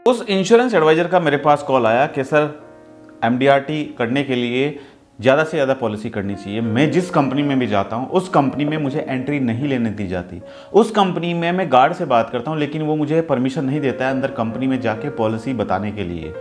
उस insurance adviser का मेरे पास कॉल आया कि सर एमडीआरटी करने के लिए ज़्यादा से ज़्यादा पॉलिसी करनी चाहिए। मैं जिस कंपनी में भी जाता हूँ उस कंपनी में मुझे एंट्री नहीं लेने दी जाती। उस कंपनी में मैं गार्ड से बात करता हूँ लेकिन वो मुझे परमिशन नहीं देता है अंदर कंपनी में जाके पॉलिसी बताने के लिए।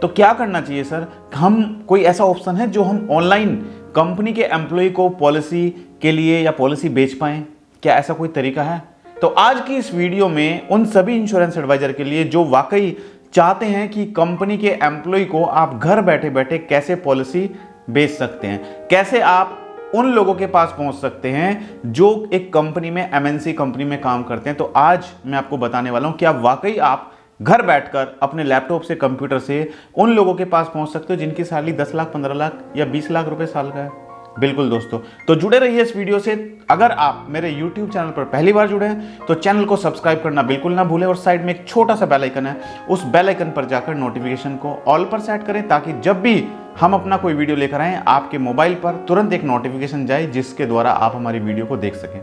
तो क्या करना चाहिए सर? हम कोई ऐसा ऑप्शन है जो हम ऑनलाइन कंपनी के एम्प्लॉय को पॉलिसी के लिए या पॉलिसी बेच पाएँ? क्या ऐसा कोई तरीका है? तो आज की इस वीडियो में उन सभी इंश्योरेंस एडवाइजर के लिए जो वाकई चाहते हैं कि कंपनी के एम्प्लॉय को आप घर बैठे बैठे कैसे पॉलिसी बेच सकते हैं, कैसे आप उन लोगों के पास पहुंच सकते हैं जो एक कंपनी में एमएनसी कंपनी में काम करते हैं। तो आज मैं आपको बताने वाला हूं कि आप वाकई आप घर बैठकर अपने लैपटॉप से, कंप्यूटर से उन लोगों के पास पहुंच सकते हो जिनकी सैलरी 10 लाख, 15 लाख या 20 लाख रुपए साल का है। बिल्कुल दोस्तों, तो जुड़े रहिए इस वीडियो से। अगर आप मेरे YouTube चैनल पर पहली बार जुड़े हैं तो चैनल को सब्सक्राइब करना बिल्कुल ना भूलें और साइड में एक छोटा सा बेल आइकन है, उस बेल आइकन पर जाकर नोटिफिकेशन को ऑल पर सेट करें ताकि जब भी हम अपना कोई वीडियो लेकर आएँ आपके मोबाइल पर तुरंत एक नोटिफिकेशन जाए जिसके द्वारा आप हमारी वीडियो को देख सकें।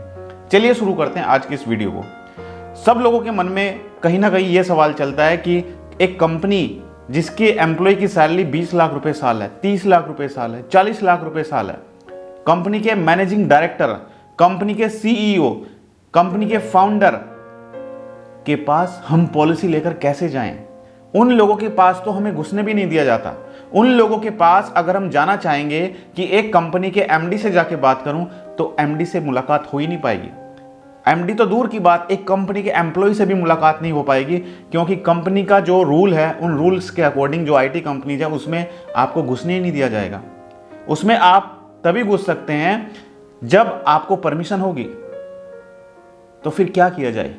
चलिए शुरू करते हैं आज की इस वीडियो को। सब लोगों के मन में कहीं ना कहीं ये सवाल चलता है कि एक कंपनी जिसके एम्प्लॉय की सैलरी 20 लाख रुपए साल है, 30 लाख रुपए साल है, 40 लाख रुपए साल है, कंपनी के मैनेजिंग डायरेक्टर, कंपनी के सीईओ, कंपनी के फाउंडर के पास हम पॉलिसी लेकर कैसे जाएं? उन लोगों के पास तो हमें घुसने भी नहीं दिया जाता। उन लोगों के पास अगर हम जाना चाहेंगे कि एक कंपनी के एमडी से जाके बात करूं तो एमडी से मुलाकात हो ही नहीं पाएगी। एमडी तो दूर की बात, एक कंपनी के एम्प्लॉय से भी मुलाकात नहीं हो पाएगी क्योंकि कंपनी का जो रूल है उन रूल्स के अकॉर्डिंग जो आईटी कंपनीज है उसमें आपको घुसने ही नहीं दिया जाएगा। उसमें आप तभी घुस सकते हैं जब आपको परमिशन होगी। तो फिर क्या किया जाए?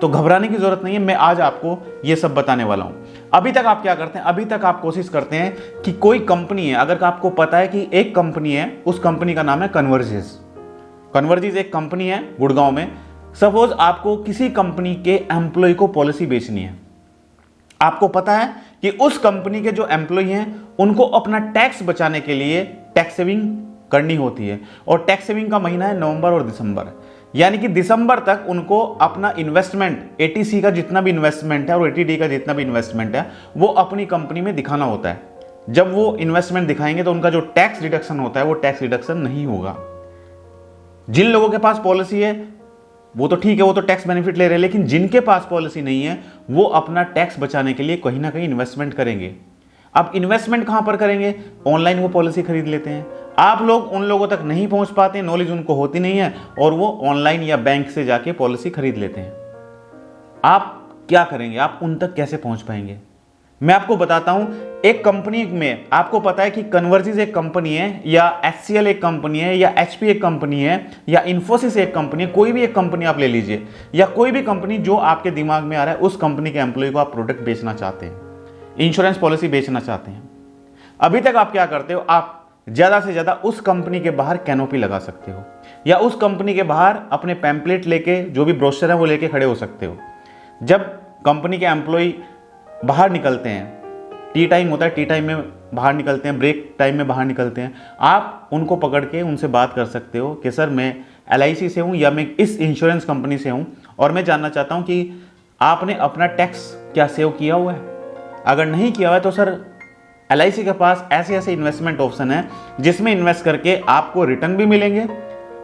तो घबराने की जरूरत नहीं है, मैं आज आपको यह सब बताने वाला हूं। अभी तक आप क्या करते हैं? अभी तक आप कोशिश करते हैं कि कोई कंपनी है, अगर आपको पता है कि एक कंपनी है, उस कंपनी का नाम है कन्वर्जिस। कन्वर्जिस एक कंपनी है गुड़गांव में। सपोज आपको किसी कंपनी के एम्प्लॉय को पॉलिसी बेचनी है। आपको पता है कि उस कंपनी के जो एम्प्लॉय हैं उनको अपना टैक्स बचाने के लिए टैक्स सेविंग करनी होती है और टैक्स सेविंग का महीना है नवंबर और दिसंबर, यानी कि दिसंबर तक उनको अपना इन्वेस्टमेंट, एटीसी का जितना भी इन्वेस्टमेंट है और एटीडी का जितना भी इन्वेस्टमेंट है वो अपनी कंपनी में दिखाना होता है। जब वो इन्वेस्टमेंट दिखाएंगे तो उनका जो टैक्स रिडक्शन होता है वो टैक्स रिडक्शन नहीं होगा। जिन लोगों के पास पॉलिसी है वो तो ठीक है, वो तो टैक्स बेनिफिट ले रहे हैं, लेकिन जिनके पास पॉलिसी नहीं है वो अपना टैक्स बचाने के लिए कहीं ना कहीं इन्वेस्टमेंट करेंगे। अब इन्वेस्टमेंट कहां पर करेंगे? ऑनलाइन वो पॉलिसी खरीद लेते हैं। आप लोग उन लोगों तक नहीं पहुंच पाते, नॉलेज उनको होती नहीं है और वो ऑनलाइन या बैंक से जाके पॉलिसी खरीद लेते हैं। आप क्या करेंगे? आप उन तक कैसे पहुंच पाएंगे? मैं आपको बताता हूं। एक कंपनी में आपको पता है कि कन्वर्जिस एक कंपनी है या HCL एक कंपनी है या HP एक कंपनी है या इन्फोसिस एक कंपनी है, कोई भी एक कंपनी आप ले लीजिए या कोई भी कंपनी जो आपके दिमाग में आ रहा है, उस कंपनी के एम्प्लॉय को आप प्रोडक्ट बेचना चाहते हैं, इंश्योरेंस पॉलिसी बेचना चाहते हैं। अभी तक आप क्या करते हो? आप ज्यादा से ज्यादा उस कंपनी के बाहर कैनोपी लगा सकते हो या उस कंपनी के बाहर अपने पैम्पलेट लेके, जो भी ब्रोशर है वो लेके खड़े हो सकते हो। जब कंपनी के एम्प्लॉय बाहर निकलते हैं, टी टाइम होता है, टी टाइम में बाहर निकलते हैं, ब्रेक टाइम में बाहर निकलते हैं, आप उनको पकड़ के उनसे बात कर सकते हो कि सर मैं LIC से हूं या मैं इस इंश्योरेंस कंपनी से हूं और मैं जानना चाहता हूं कि आपने अपना टैक्स क्या सेव किया हुआ है। अगर नहीं किया हुआ है तो सर LIC के पास ऐसे ऐसे इन्वेस्टमेंट ऑप्शन है जिसमें इन्वेस्ट करके आपको रिटर्न भी मिलेंगे,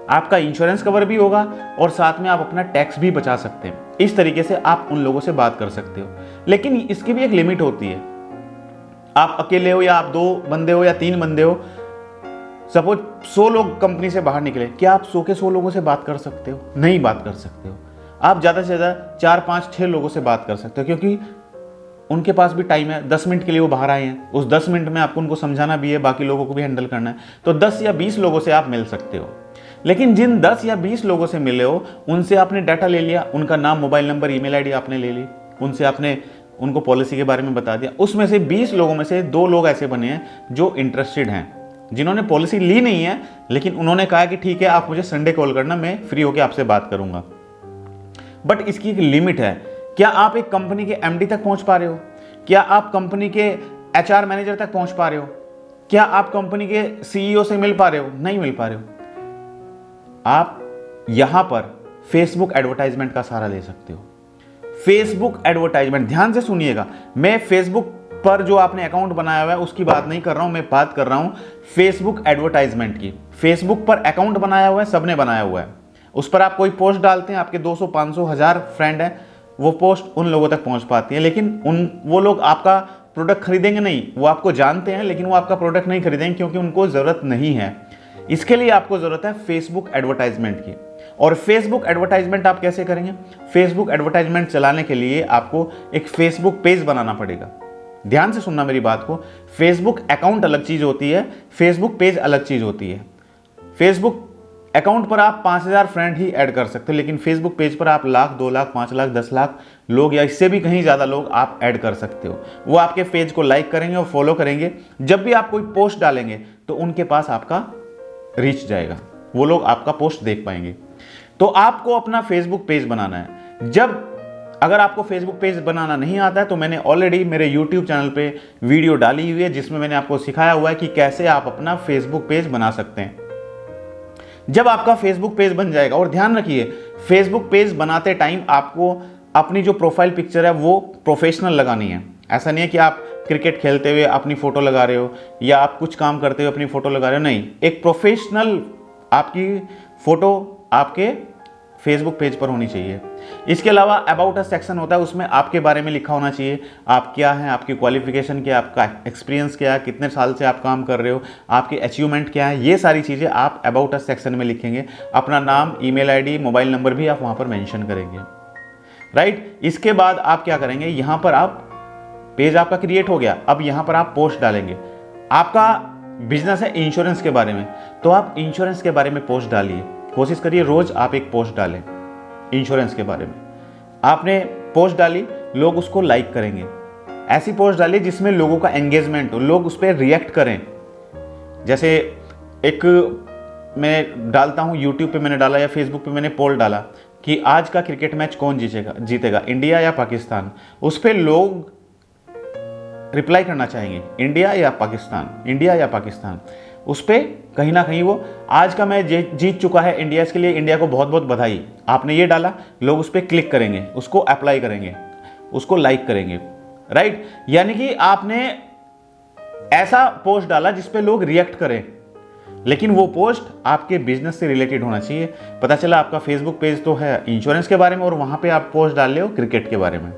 आपका इंश्योरेंस कवर भी होगा और साथ में आप अपना टैक्स भी बचा सकते हैं। इस तरीके से आप उन लोगों से बात कर सकते हो, लेकिन इसकी भी एक लिमिट होती है। आप अकेले हो या आप 2 बंदे हो या 3 बंदे हो, सपोज 100 लोग कंपनी से बाहर निकले, क्या आप 100 के 100 लोगों से बात कर सकते हो? नहीं बात कर सकते हो। आप ज़्यादा से ज़्यादा 4, 5, 6 लोगों से बात कर सकते हो क्योंकि उनके पास भी टाइम है। 10 मिनट के लिए वो बाहर आए हैं, उस 10 मिनट में आपको उनको समझाना भी है, बाकी लोगों को भी हैंडल करना है। तो 10 या 20 लोगों से आप मिल सकते हो, लेकिन जिन 10 या 20 लोगों से मिले हो उनसे आपने डाटा ले लिया, उनका नाम, मोबाइल नंबर, ईमेल आईडी आपने ले ली, उनसे आपने उनको पॉलिसी के बारे में बता दिया। उसमें से 20 लोगों में से 2 लोग ऐसे बने हैं जो इंटरेस्टेड हैं, जिन्होंने पॉलिसी ली नहीं है लेकिन उन्होंने कहा कि ठीक है आप मुझे संडे कॉल करना, मैं फ्री होकर आपसे बात करूंगा। बट इसकी एक लिमिट है। क्या आप एक कंपनी के MD तक पहुंच पा रहे हो? क्या आप कंपनी के HR मैनेजर तक पहुंच पा रहे हो? क्या आप कंपनी के CEO से मिल पा रहे हो? नहीं मिल पा रहे हो। आप यहां पर फेसबुक एडवर्टाइजमेंट का सहारा ले सकते हो। फेसबुक एडवर्टाइजमेंट, ध्यान से सुनिएगा, मैं फेसबुक पर जो आपने अकाउंट बनाया हुआ है उसकी बात नहीं कर रहा हूं, मैं बात कर रहा हूं फेसबुक एडवर्टाइजमेंट की। फेसबुक पर अकाउंट बनाया हुआ है, सबने बनाया हुआ है, उस पर आप कोई पोस्ट डालते हैं, आपके 200 500 1000 फ्रेंड हैं, वो पोस्ट उन लोगों तक पहुंच पाती है, लेकिन वो लोग आपका प्रोडक्ट खरीदेंगे नहीं। वो आपको जानते हैं लेकिन वो आपका प्रोडक्ट नहीं खरीदेंगे क्योंकि उनको ज़रूरत नहीं है। इसके लिए आपको ज़रूरत है फेसबुक एडवर्टाइजमेंट की। और फेसबुक एडवर्टाइजमेंट आप कैसे करेंगे? फेसबुक एडवर्टाइजमेंट चलाने के लिए आपको एक फेसबुक पेज बनाना पड़ेगा। ध्यान से सुनना मेरी बात को, फेसबुक अकाउंट अलग चीज़ होती है, फेसबुक पेज अलग चीज़ होती है। फेसबुक अकाउंट पर आप 5000 फ्रेंड ही ऐड कर सकते हो, लेकिन फेसबुक पेज पर आप लाख, 2 लाख, 5 लाख, 10 लाख लोग या इससे भी कहीं ज़्यादा लोग आप ऐड कर सकते हो। वो आपके पेज को लाइक करेंगे और फॉलो करेंगे। जब भी आप कोई पोस्ट डालेंगे तो उनके पास आपका रीच जाएगा, वो लोग आपका पोस्ट देख पाएंगे। तो आपको अपना फेसबुक पेज बनाना है। अगर आपको फेसबुक पेज बनाना नहीं आता है तो मैंने ऑलरेडी मेरे यूट्यूब चैनल पे वीडियो डाली हुई है जिसमें मैंने आपको सिखाया हुआ है कि कैसे आप अपना फेसबुक पेज बना सकते हैं। जब आपका फेसबुक पेज बन जाएगा, और ध्यान रखिए फेसबुक पेज बनाते टाइम आपको अपनी जो प्रोफाइल पिक्चर है वो प्रोफेशनल लगानी है। ऐसा नहीं है कि आप क्रिकेट खेलते हुए अपनी फोटो लगा रहे हो या आप कुछ काम करते हुए अपनी फोटो लगा रहे हो, नहीं, एक प्रोफेशनल आपकी फोटो आपके फेसबुक पेज पर होनी चाहिए। इसके अलावा अबाउट अस सेक्शन होता है, उसमें आपके बारे में लिखा होना चाहिए, आप क्या हैं, आपकी क्वालिफिकेशन क्या है, आपका एक्सपीरियंस क्या है, कितने साल से आप काम कर रहे हो, आपकी अचीवमेंट क्या है, ये सारी चीज़ें आप अबाउट अस सेक्शन में लिखेंगे। अपना नाम, ईमेल आईडी, मोबाइल नंबर भी आप वहाँ पर मेंशन करेंगे, राइट। इसके बाद आप क्या करेंगे, यहाँ पर आप पेज आपका क्रिएट हो गया, अब यहाँ पर आप पोस्ट डालेंगे। आपका बिजनेस है इंश्योरेंस के बारे में, तो आप इंश्योरेंस के बारे में पोस्ट डालिए। कोशिश करिए रोज आप एक पोस्ट डालें इंश्योरेंस के बारे में। आपने पोस्ट डाली, लोग उसको लाइक करेंगे। ऐसी पोस्ट डालिए जिसमें लोगों का एंगेजमेंट हो, लोग उस पर रिएक्ट करें। जैसे एक मैं डालता हूँ यूट्यूब पे मैंने डाला या फेसबुक पे मैंने पोल डाला कि आज का क्रिकेट मैच कौन जीतेगा, इंडिया या पाकिस्तान। उस पर लोग रिप्लाई करना चाहेंगे इंडिया या पाकिस्तान, इंडिया या पाकिस्तान। उस पर कहीं ना कहीं वो आज का मैच जीत चुका है इंडिया, इसके लिए इंडिया को बहुत बहुत बधाई। आपने ये डाला, लोग उस पर क्लिक करेंगे, उसको अप्लाई करेंगे, उसको लाइक करेंगे, राइट। यानी कि आपने ऐसा पोस्ट डाला जिस पे लोग रिएक्ट करें, लेकिन वो पोस्ट आपके बिजनेस से रिलेटेड होना चाहिए। पता चला आपका फेसबुक पेज तो है इंश्योरेंस के बारे में और वहाँ पे आप पोस्ट डाल रहे हो क्रिकेट के बारे में,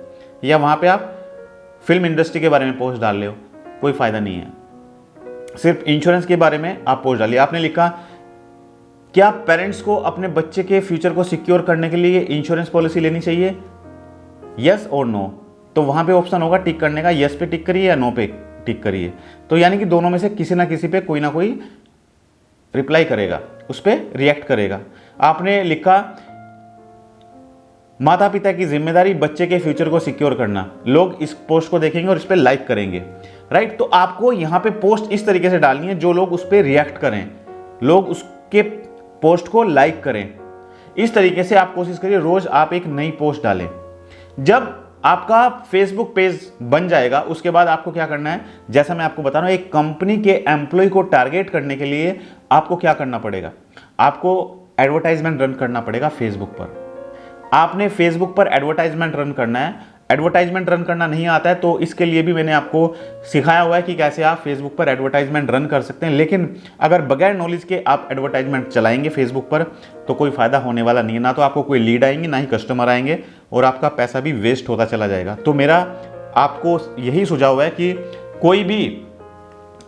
या वहाँ पे आप फिल्म इंडस्ट्री के बारे में पोस्ट डाल रहे हो, कोई फ़ायदा नहीं है। सिर्फ इंश्योरेंस के बारे में आप पोस्ट डालिए। आपने लिखा क्या पेरेंट्स को अपने बच्चे के फ्यूचर को सिक्योर करने के लिए इंश्योरेंस पॉलिसी लेनी चाहिए, यस और नो, तो वहाँ पे ऑप्शन होगा टिक करने का, यस पे टिक करिए या नो पे टिक करिए। तो यानी कि दोनों में से किसी ना किसी पे कोई ना कोई रिप्लाई करेगा, उस पर रिएक्ट करेगा। आपने लिखा माता पिता की जिम्मेदारी बच्चे के फ्यूचर को सिक्योर करना, लोग इस पोस्ट को देखेंगे और इस पर लाइक करेंगे, राइट। तो आपको यहाँ पे पोस्ट इस तरीके से डालनी है जो लोग उस पर रिएक्ट करें, लोग उसके पोस्ट को लाइक करें। इस तरीके से आप कोशिश करिए रोज आप एक नई पोस्ट डालें। जब आपका फेसबुक पेज बन जाएगा उसके बाद आपको क्या करना है, जैसा मैं आपको बता रहा हूं, एक कंपनी के एम्प्लॉय को टारगेट करने के लिए आपको क्या करना पड़ेगा, आपको एडवर्टाइजमेंट रन करना पड़ेगा फेसबुक पर। आपने फेसबुक पर एडवर्टाइजमेंट रन करना है। एडवर्टाइजमेंट रन करना नहीं आता है तो इसके लिए भी मैंने आपको सिखाया हुआ है कि कैसे आप फेसबुक पर एडवर्टाइजमेंट रन कर सकते हैं। लेकिन अगर बगैर नॉलेज के आप एडवर्टाइजमेंट चलाएंगे फेसबुक पर तो कोई फायदा होने वाला नहीं है, ना तो आपको कोई लीड आएंगे ना ही कस्टमर आएंगे और आपका पैसा भी वेस्ट होता चला जाएगा। तो मेरा आपको यही सुझाव है कि कोई भी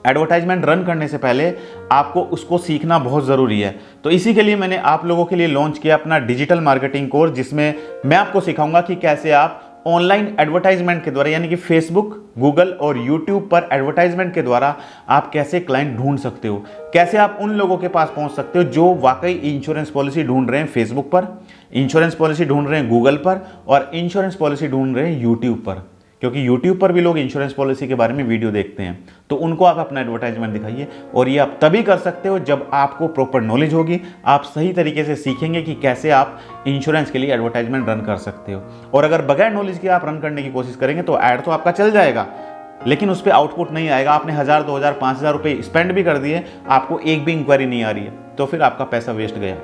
एडवर्टाइजमेंट रन करने से पहले आपको उसको सीखना बहुत ज़रूरी है। तो इसी के लिए मैंने आप लोगों के लिए लॉन्च किया अपना डिजिटल मार्केटिंग कोर्स, जिसमें मैं आपको सिखाऊंगा कि कैसे आप ऑनलाइन एडवर्टाइजमेंट के द्वारा, यानी कि फेसबुक, गूगल और यूट्यूब पर एडवर्टाइजमेंट के द्वारा आप कैसे क्लाइंट ढूंढ सकते हो, कैसे आप उन लोगों के पास पहुंच सकते हो जो वाकई इंश्योरेंस पॉलिसी ढूंढ रहे हैं फेसबुक पर, इंश्योरेंस पॉलिसी ढूंढ रहे हैं गूगल पर और इंश्योरेंस पॉलिसी ढूंढ रहे हैं यूट्यूब पर। क्योंकि YouTube पर भी लोग इंश्योरेंस पॉलिसी के बारे में वीडियो देखते हैं, तो उनको आप अपना एडवर्टाइजमेंट दिखाइए। और ये आप तभी कर सकते हो जब आपको प्रॉपर नॉलेज होगी, आप सही तरीके से सीखेंगे कि कैसे आप इंश्योरेंस के लिए एडवर्टाइजमेंट रन कर सकते हो। और अगर बगैर नॉलेज के आप रन करने की कोशिश करेंगे तो ऐड तो आपका चल जाएगा लेकिन उस पर आउटपुट नहीं आएगा। आपने 1000, 2000, 5000 रुपये स्पेंड भी कर दिए, आपको एक भी इंक्वायरी नहीं आ रही है, तो फिर आपका पैसा वेस्ट गया।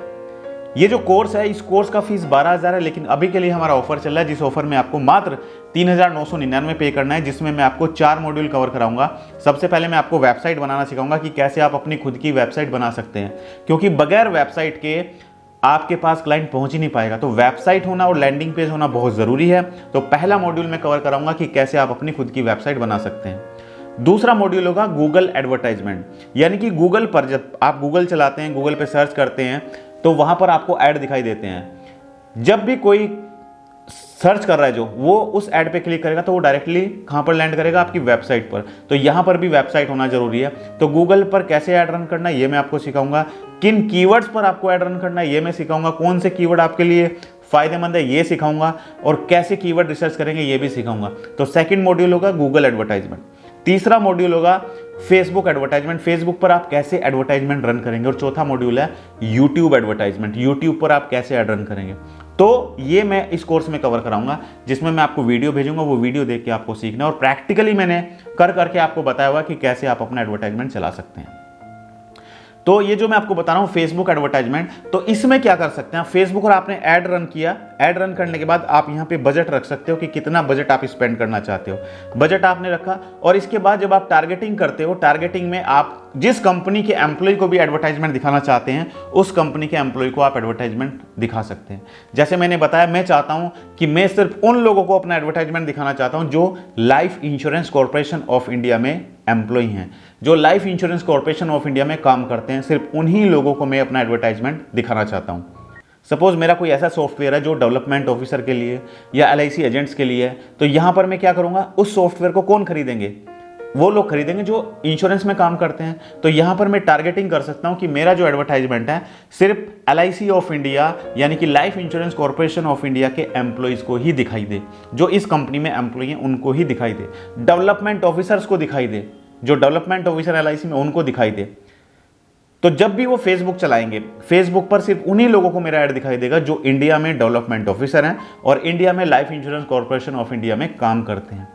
ये जो कोर्स है, इस कोर्स का फीस 12,000 है, लेकिन अभी के लिए हमारा ऑफर चल रहा है, जिस ऑफर में आपको मात्र 3,999 पे करना है, जिसमें मैं आपको 4 मॉड्यूल कवर कराऊंगा। सबसे पहले मैं आपको वेबसाइट बनाना सिखाऊंगा कि कैसे आप अपनी खुद की वेबसाइट बना सकते हैं, क्योंकि बगैर वेबसाइट के आपके पास क्लाइंट पहुंच ही नहीं पाएगा। तो वेबसाइट होना और लैंडिंग पेज होना बहुत ज़रूरी है। तो पहला मॉड्यूल मैं कवर कराऊंगा कि कैसे आप अपनी खुद की वेबसाइट बना सकते हैं। दूसरा मॉड्यूल होगा गूगल एडवर्टाइजमेंट, यानी कि गूगल पर जब आप गूगल चलाते हैं, गूगल पे सर्च करते हैं, तो वहां पर आपको ऐड दिखाई देते हैं। जब भी कोई सर्च कर रहा है जो, वो उस ऐड पे क्लिक करेगा तो वो डायरेक्टली कहां पर लैंड करेगा, आपकी वेबसाइट पर। तो यहां पर भी वेबसाइट होना जरूरी है। तो गूगल पर कैसे ऐड रन करना है ये मैं आपको सिखाऊंगा, किन कीवर्ड्स पर आपको ऐड रन करना है ये मैं सिखाऊंगा, कौन से कीवर्ड आपके लिए फायदेमंद है ये सिखाऊंगा, और कैसे कीवर्ड रिसर्च करेंगे ये भी सिखाऊंगा। तो सेकंड मॉड्यूल होगा गूगल एडवर्टाइजमेंट। तीसरा मॉड्यूल होगा फेसबुक एडवर्टाइजमेंट, फेसबुक पर आप कैसे एडवर्टाइजमेंट रन करेंगे। और चौथा मॉड्यूल है यूट्यूब एडवर्टाइजमेंट, यूट्यूब पर आप कैसे ऐड रन करेंगे। तो ये मैं इस कोर्स में कवर कराऊंगा, जिसमें मैं आपको वीडियो भेजूंगा, वो वीडियो देख के आपको सीखना, और प्रैक्टिकली मैंने कर करके आपको बताया हुआ कि कैसे आप अपना एडवर्टाइजमेंट चला सकते हैं। तो ये जो मैं आपको बता रहा हूं फेसबुक एडवर्टाइजमेंट, तो इसमें क्या कर सकते हैं, फेसबुक पर आपने ऐड रन किया, ऐड रन करने के बाद आप यहां पे बजट रख सकते हो कि कितना बजट आप स्पेंड करना चाहते हो। बजट आपने रखा, और इसके बाद जब आप टारगेटिंग करते हो, टारगेटिंग में आप जिस कंपनी के एम्प्लॉय को भी एडवर्टाइजमेंट दिखाना चाहते हैं, उस कंपनी के एम्प्लॉय को आप एडवर्टाइजमेंट दिखा सकते हैं। जैसे मैंने बताया, मैं चाहता हूं कि मैं सिर्फ उन लोगों को अपना एडवर्टाइजमेंट दिखाना चाहता हूं जो life insurance corporation of India में एम्प्लॉय हैं, जो life insurance corporation of India में काम करते हैं। सिर्फ उन्हीं लोगों को मैं अपना एडवर्टाइजमेंट दिखाना चाहता हूं। सपोज मेरा कोई ऐसा सॉफ्टवेयर है जो डेवलपमेंट ऑफिसर के लिए या LIC एजेंट्स के लिए है, तो यहां पर मैं क्या करूंगा, उस सॉफ्टवेयर को कौन खरीदेंगे, वो लोग खरीदेंगे जो इंश्योरेंस में काम करते हैं। तो यहां पर मैं टारगेटिंग कर सकता हूं कि मेरा जो एडवर्टाइजमेंट है सिर्फ LIC ऑफ इंडिया, यानी कि life insurance corporation of India के एम्प्लॉइज को ही दिखाई दे, जो इस कंपनी में एम्प्लॉय हैं उनको ही दिखाई दे, डेवलपमेंट ऑफिसर्स को दिखाई दे, जो डेवलपमेंट ऑफिसर LIC में उनको दिखाई दे। तो जब भी वो फेसबुक चलाएंगे, फेसबुक पर सिर्फ उन्हीं लोगों को मेरा ऐड दिखाई देगा जो इंडिया में डेवलपमेंट ऑफिसर हैं और इंडिया में life insurance corporation of India में काम करते हैं।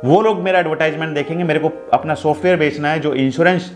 वो लोग मेरा एडवर्टाइजमेंट देखेंगे। मेरे को अपना सॉफ्टवेयर बेचना है जो इंश्योरेंस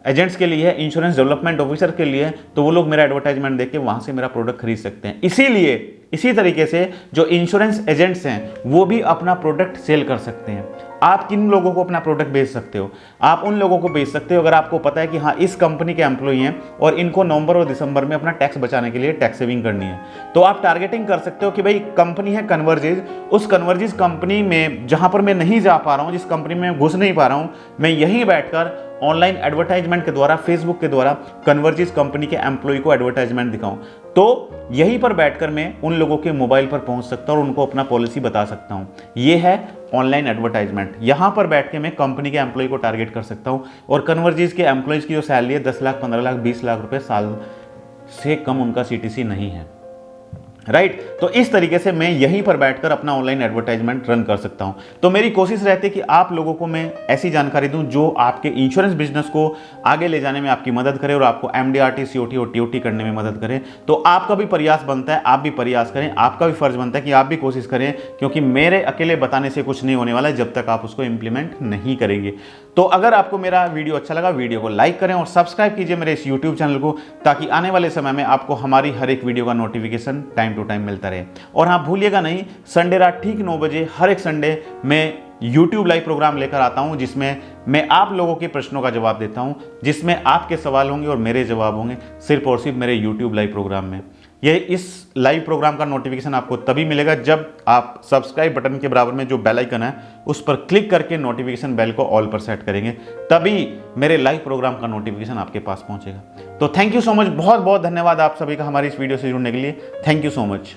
एजेंट्स के लिए है, इंश्योरेंस डेवलपमेंट ऑफिसर के लिए है, तो वो लोग मेरा एडवर्टाइजमेंट देख के वहां से मेरा प्रोडक्ट खरीद सकते हैं। इसीलिए इसी तरीके से जो इंश्योरेंस एजेंट्स हैं वो भी अपना प्रोडक्ट सेल कर सकते हैं। आप किन लोगों को अपना प्रोडक्ट बेच सकते हो, आप उन लोगों को बेच सकते हो अगर आपको पता है कि हाँ इस कंपनी के एम्प्लॉय हैं और इनको नवंबर और दिसंबर में अपना टैक्स बचाने के लिए टैक्स सेविंग करनी है। तो आप टारगेटिंग कर सकते हो कि भाई कंपनी है कन्वर्जिस, उस कन्वर्जिस कंपनी में जहां पर मैं नहीं जा पा रहा हूं, जिस कंपनी में घुस नहीं पा रहा हूं, मैं यहीं बैठकर ऑनलाइन एडवर्टाइजमेंट के द्वारा, फेसबुक के द्वारा कन्वर्जिस कंपनी के एम्प्लॉय को एडवर्टाइजमेंट दिखाऊं। तो यहीं पर बैठकर मैं उन लोगों के मोबाइल पर पहुंच सकता हूं और उनको अपना पॉलिसी बता सकता हूं। ये है ऑनलाइन एडवर्टाइजमेंट। यहां पर बैठ के मैं कंपनी के एम्प्लॉय को टारगेट कर सकता हूं और कन्वर्जिस के एम्प्लॉयज की जो सैलरी है 10 लाख, 15 लाख, 20 लाख रुपए साल से कम उनका CTC नहीं है, राइट। तो इस तरीके से मैं यहीं पर बैठकर अपना ऑनलाइन एडवर्टाइजमेंट रन कर सकता हूं। तो मेरी कोशिश रहती है कि आप लोगों को मैं ऐसी जानकारी दूं जो आपके इंश्योरेंस बिजनेस को आगे ले जाने में आपकी मदद करे और आपको MDRT, COT और TOT करने में मदद करे। तो आपका भी प्रयास बनता है, आप भी प्रयास करें, आपका भी फर्ज बनता है कि आप भी कोशिश करें, क्योंकि मेरे अकेले बताने से कुछ नहीं होने वाला है जब तक आप उसको इंप्लीमेंट नहीं करेंगे। तो अगर आपको मेरा वीडियो अच्छा लगा, वीडियो को लाइक करें और सब्सक्राइब कीजिए मेरे इस YouTube चैनल को, ताकि आने वाले समय में आपको हमारी हर एक वीडियो का नोटिफिकेशन टाइम टू टाइम मिलता रहे। और हाँ, भूलिएगा नहीं, संडे रात ठीक 9 बजे हर एक संडे मैं YouTube लाइव प्रोग्राम लेकर आता हूं, जिसमें मैं आप लोगों के प्रश्नों का जवाब देता हूं, जिसमें आपके सवाल होंगे और मेरे जवाब होंगे, सिर्फ और सिर्फ मेरे YouTube लाइव प्रोग्राम में। ये इस लाइव प्रोग्राम का नोटिफिकेशन आपको तभी मिलेगा जब आप सब्सक्राइब बटन के बराबर में जो बेल आइकन है उस पर क्लिक करके नोटिफिकेशन बेल को ऑल पर सेट करेंगे, तभी मेरे लाइव प्रोग्राम का नोटिफिकेशन आपके पास पहुंचेगा। तो थैंक यू सो मच, बहुत बहुत धन्यवाद आप सभी का हमारी इस वीडियो से जुड़ने के लिए। Thank you so much.